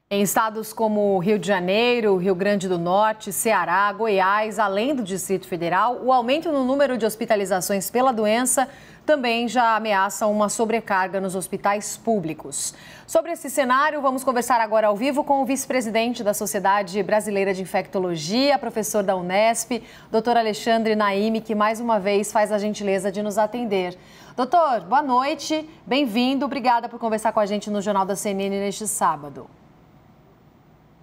Em estados como Rio de Janeiro, Rio Grande do Norte, Ceará, Goiás, além do Distrito Federal, o aumento no número de hospitalizações pela doença também já ameaça uma sobrecarga nos hospitais públicos. Sobre esse cenário, vamos conversar agora ao vivo com o vice-presidente da Sociedade Brasileira de Infectologia, professor da Unesp, doutor Alexandre Naime, que mais uma vez faz a gentileza de nos atender. Doutor, boa noite, bem-vindo, obrigada por conversar com a gente no Jornal da CNN neste sábado.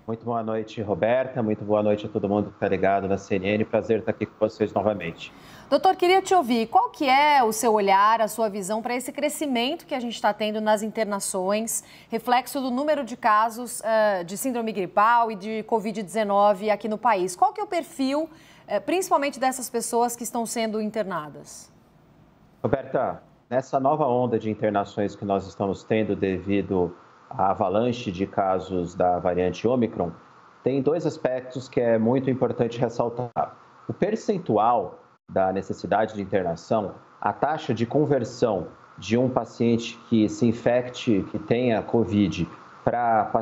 Muito boa noite, Roberta. Muito boa noite a todo mundo que está ligado na CNN. Prazer estar aqui com vocês novamente. Doutor, queria te ouvir. Qual que é o seu olhar, a sua visão para esse crescimento que a gente está tendo nas internações, reflexo do número de casos de síndrome gripal e de Covid-19 aqui no país? Qual que é o perfil, principalmente dessas pessoas que estão sendo internadas? Roberta, nessa nova onda de internações que nós estamos tendo devido a avalanche de casos da variante Ômicron, tem dois aspectos que é muito importante ressaltar. O percentual da necessidade de internação, a taxa de conversão de um paciente que se infecte, que tenha Covid, para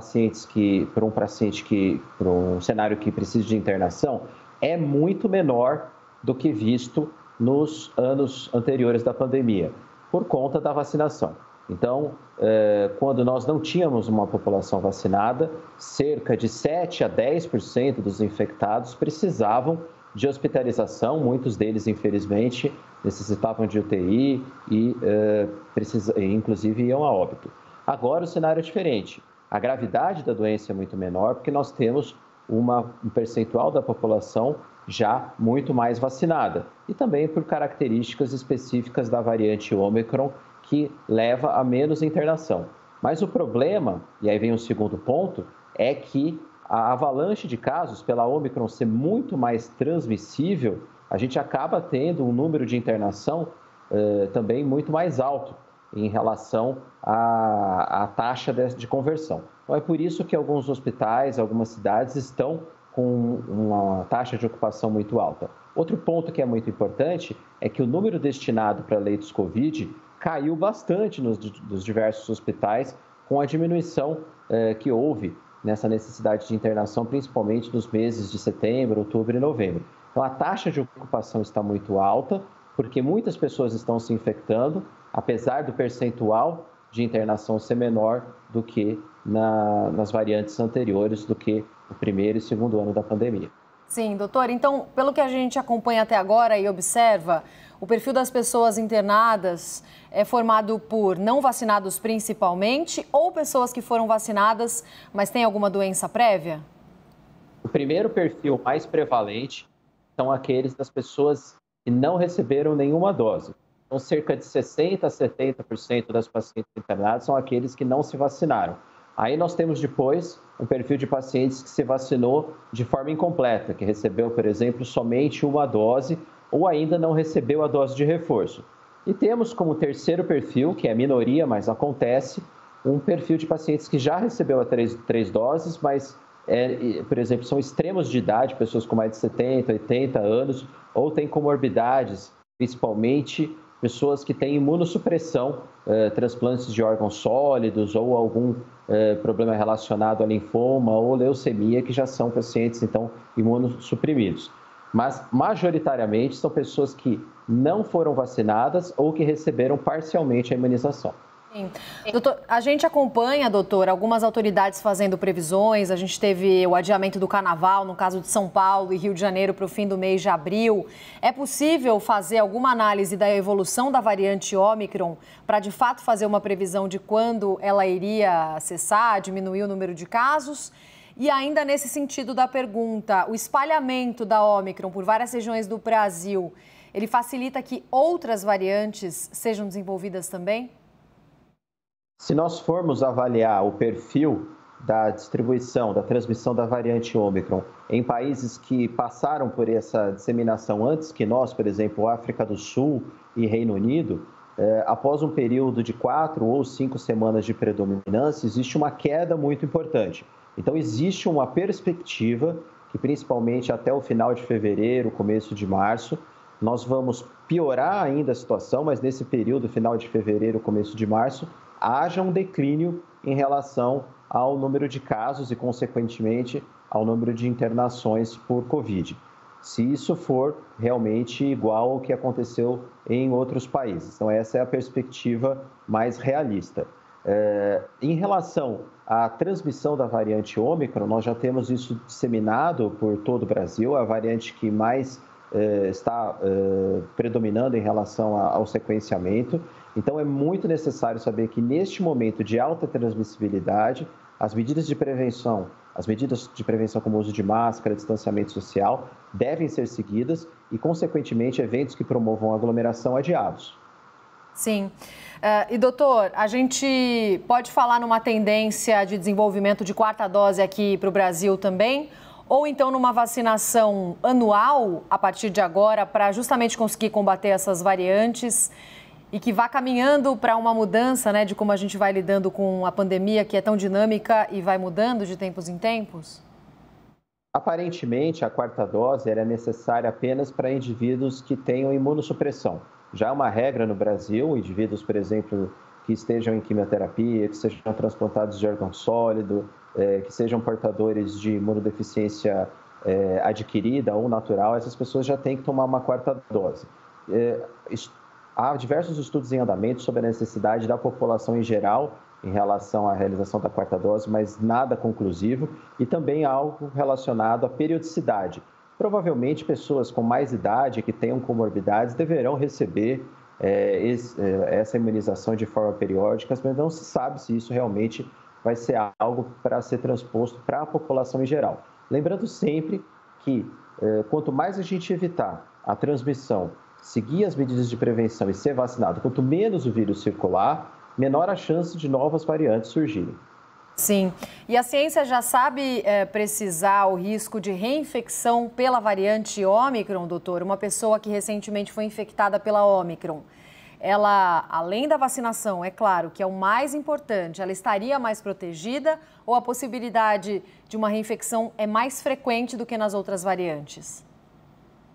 um cenário que precisa de internação, é muito menor do que visto nos anos anteriores da pandemia, por conta da vacinação. Então, quando nós não tínhamos uma população vacinada, cerca de 7 a 10% dos infectados precisavam de hospitalização, muitos deles, infelizmente, necessitavam de UTI e, inclusive, iam a óbito. Agora o cenário é diferente. A gravidade da doença é muito menor porque nós temos um percentual da população já muito mais vacinada e também por características específicas da variante Ômicron, que leva a menos internação. Mas o problema, e aí vem o segundo ponto, é que a avalanche de casos, pela Ômicron ser muito mais transmissível, a gente acaba tendo um número de internação também muito mais alto em relação à taxa de conversão. Então é por isso que alguns hospitais, algumas cidades estão com uma taxa de ocupação muito alta. Outro ponto que é muito importante é que o número destinado para leitos Covid caiu bastante nos diversos hospitais com a diminuição que houve nessa necessidade de internação, principalmente nos meses de setembro, outubro e novembro. Então, a taxa de ocupação está muito alta, porque muitas pessoas estão se infectando, apesar do percentual de internação ser menor do que nas variantes anteriores, do que o primeiro e segundo ano da pandemia. Sim, doutor. Então, pelo que a gente acompanha até agora e observa, o perfil das pessoas internadas é formado por não vacinados principalmente ou pessoas que foram vacinadas, mas têm alguma doença prévia? O primeiro perfil mais prevalente são aqueles das pessoas que não receberam nenhuma dose. Então, cerca de 60% a 70% das pacientes internadas são aqueles que não se vacinaram. Aí nós temos depois um perfil de pacientes que se vacinou de forma incompleta, que recebeu, por exemplo, somente uma dose ou ainda não recebeu a dose de reforço. E temos como terceiro perfil, que é a minoria, mas acontece, um perfil de pacientes que já recebeu três doses, mas, por exemplo, são extremos de idade, pessoas com mais de 70, 80 anos, ou têm comorbidades, principalmente pessoas que têm imunossupressão, transplantes de órgãos sólidos ou algum problema relacionado a linfoma ou leucemia, que já são pacientes, então, imunossuprimidos. Mas, majoritariamente, são pessoas que não foram vacinadas ou que receberam parcialmente a imunização. Sim. Doutor, a gente acompanha, doutor, algumas autoridades fazendo previsões. A gente teve o adiamento do carnaval, no caso de São Paulo e Rio de Janeiro, para o fim do mês de abril. É possível fazer alguma análise da evolução da variante Ômicron para, de fato, fazer uma previsão de quando ela iria cessar, diminuir o número de casos? E ainda nesse sentido da pergunta, o espalhamento da Ômicron por várias regiões do Brasil, ele facilita que outras variantes sejam desenvolvidas também? Se nós formos avaliar o perfil da distribuição, da transmissão da variante Ômicron em países que passaram por essa disseminação antes que nós, por exemplo, África do Sul e Reino Unido, após um período de 4 ou 5 semanas de predominância, existe uma queda muito importante. Então, existe uma perspectiva que, principalmente até o final de fevereiro, começo de março, nós vamos piorar ainda a situação, mas nesse período, final de fevereiro, começo de março, haja um declínio em relação ao número de casos e, consequentemente, ao número de internações por Covid, se isso for realmente igual ao que aconteceu em outros países. Então, essa é a perspectiva mais realista. Em relação à transmissão da variante Ômicron, nós já temos isso disseminado por todo o Brasil, a variante que mais está predominando em relação ao sequenciamento. Então, é muito necessário saber que, neste momento de alta transmissibilidade, as medidas de prevenção como o uso de máscara, distanciamento social, devem ser seguidas e, consequentemente, eventos que promovam aglomeração adiados. Sim. E, doutor, a gente pode falar numa tendência de desenvolvimento de quarta dose aqui para o Brasil também? Ou então numa vacinação anual, a partir de agora, para justamente conseguir combater essas variantes e que vá caminhando para uma mudança, né, de como a gente vai lidando com a pandemia, que é tão dinâmica e vai mudando de tempos em tempos? Aparentemente, a quarta dose era necessária apenas para indivíduos que tenham imunossupressão. Já é uma regra no Brasil, indivíduos, por exemplo, que estejam em quimioterapia, que sejam transplantados de órgão sólido, que sejam portadores de imunodeficiência adquirida ou natural, essas pessoas já têm que tomar uma quarta dose. Há diversos estudos em andamento sobre a necessidade da população em geral em relação à realização da quarta dose, mas nada conclusivo, e também algo relacionado à periodicidade. Provavelmente, pessoas com mais idade, que tenham comorbidades, deverão receber essa imunização de forma periódica, mas não se sabe se isso realmente vai ser algo para ser transposto para a população em geral. Lembrando sempre que, quanto mais a gente evitar a transmissão, seguir as medidas de prevenção e ser vacinado, quanto menos o vírus circular, menor a chance de novas variantes surgirem. Sim. E a ciência já sabe precisar o risco de reinfecção pela variante Ômicron, doutor? Uma pessoa que recentemente foi infectada pela Ômicron, ela, além da vacinação, é claro que é o mais importante, ela estaria mais protegida ou a possibilidade de uma reinfecção é mais frequente do que nas outras variantes?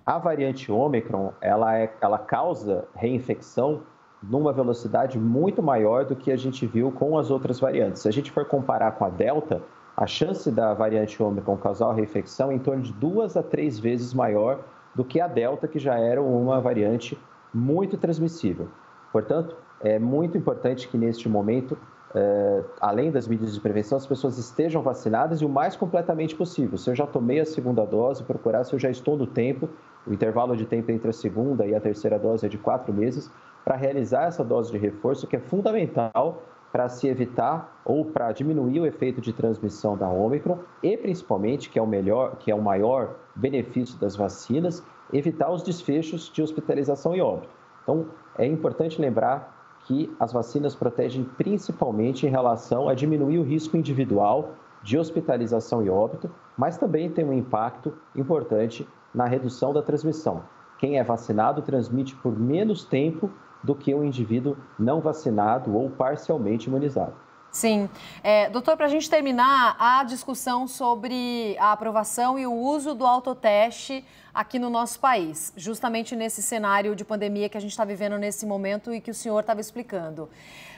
A variante Ômicron, ela causa reinfecção numa velocidade muito maior do que a gente viu com as outras variantes. Se a gente for comparar com a Delta, a chance da variante Ômicron causar reinfecção é em torno de 2 a 3 vezes maior do que a Delta, que já era uma variante muito transmissível. Portanto, é muito importante que neste momento, além das medidas de prevenção, as pessoas estejam vacinadas e o mais completamente possível. Se eu já tomei a segunda dose, procurar se eu já estou no tempo, o intervalo de tempo entre a segunda e a terceira dose é de 4 meses, para realizar essa dose de reforço, que é fundamental para se evitar ou para diminuir o efeito de transmissão da Ômicron e, principalmente, que é o maior benefício das vacinas, evitar os desfechos de hospitalização e óbito. Então, é importante lembrar que as vacinas protegem principalmente em relação a diminuir o risco individual de hospitalização e óbito, mas também tem um impacto importante na redução da transmissão. Quem é vacinado transmite por menos tempo do que um indivíduo não vacinado ou parcialmente imunizado. Sim. Doutor, para a gente terminar a discussão sobre a aprovação e o uso do autoteste aqui no nosso país, justamente nesse cenário de pandemia que a gente está vivendo nesse momento e que o senhor estava explicando.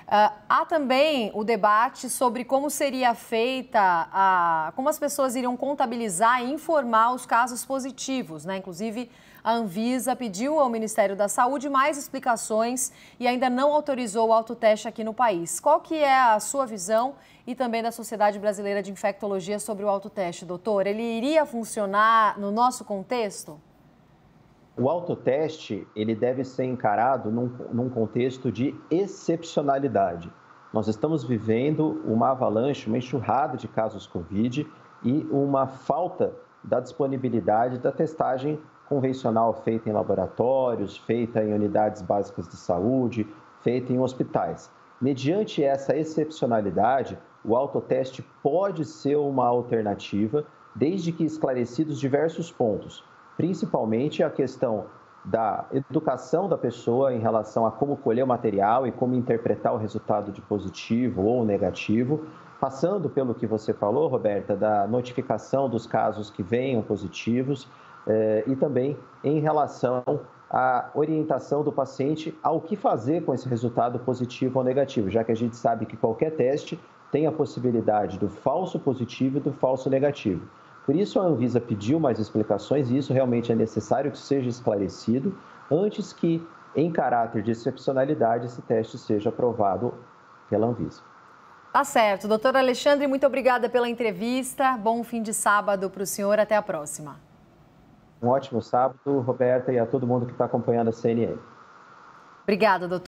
Há também o debate sobre como seria feita, como as pessoas iriam contabilizar e informar os casos positivos, né? Inclusive, a Anvisa pediu ao Ministério da Saúde mais explicações e ainda não autorizou o autoteste aqui no país. Qual que é a sua visão e também da Sociedade Brasileira de Infectologia sobre o autoteste, doutor? Ele iria funcionar no nosso contexto? O autoteste, ele deve ser encarado num contexto de excepcionalidade. Nós estamos vivendo uma avalanche, uma enxurrada de casos Covid e uma falta da disponibilidade da testagem convencional feita em laboratórios, feita em unidades básicas de saúde, feita em hospitais. Mediante essa excepcionalidade, o autoteste pode ser uma alternativa, desde que esclarecidos diversos pontos, principalmente a questão da educação da pessoa em relação a como colher o material e como interpretar o resultado de positivo ou negativo, passando pelo que você falou, Roberta, da notificação dos casos que venham positivos, e também em relação à orientação do paciente ao que fazer com esse resultado positivo ou negativo, já que a gente sabe que qualquer teste tem a possibilidade do falso positivo e do falso negativo. Por isso, a Anvisa pediu mais explicações e isso realmente é necessário que seja esclarecido antes que, em caráter de excepcionalidade, esse teste seja aprovado pela Anvisa. Tá certo. Doutor Alexandre, muito obrigada pela entrevista. Bom fim de sábado para o senhor. Até a próxima. Um ótimo sábado, Roberta, e a todo mundo que está acompanhando a CNN. Obrigada, doutor.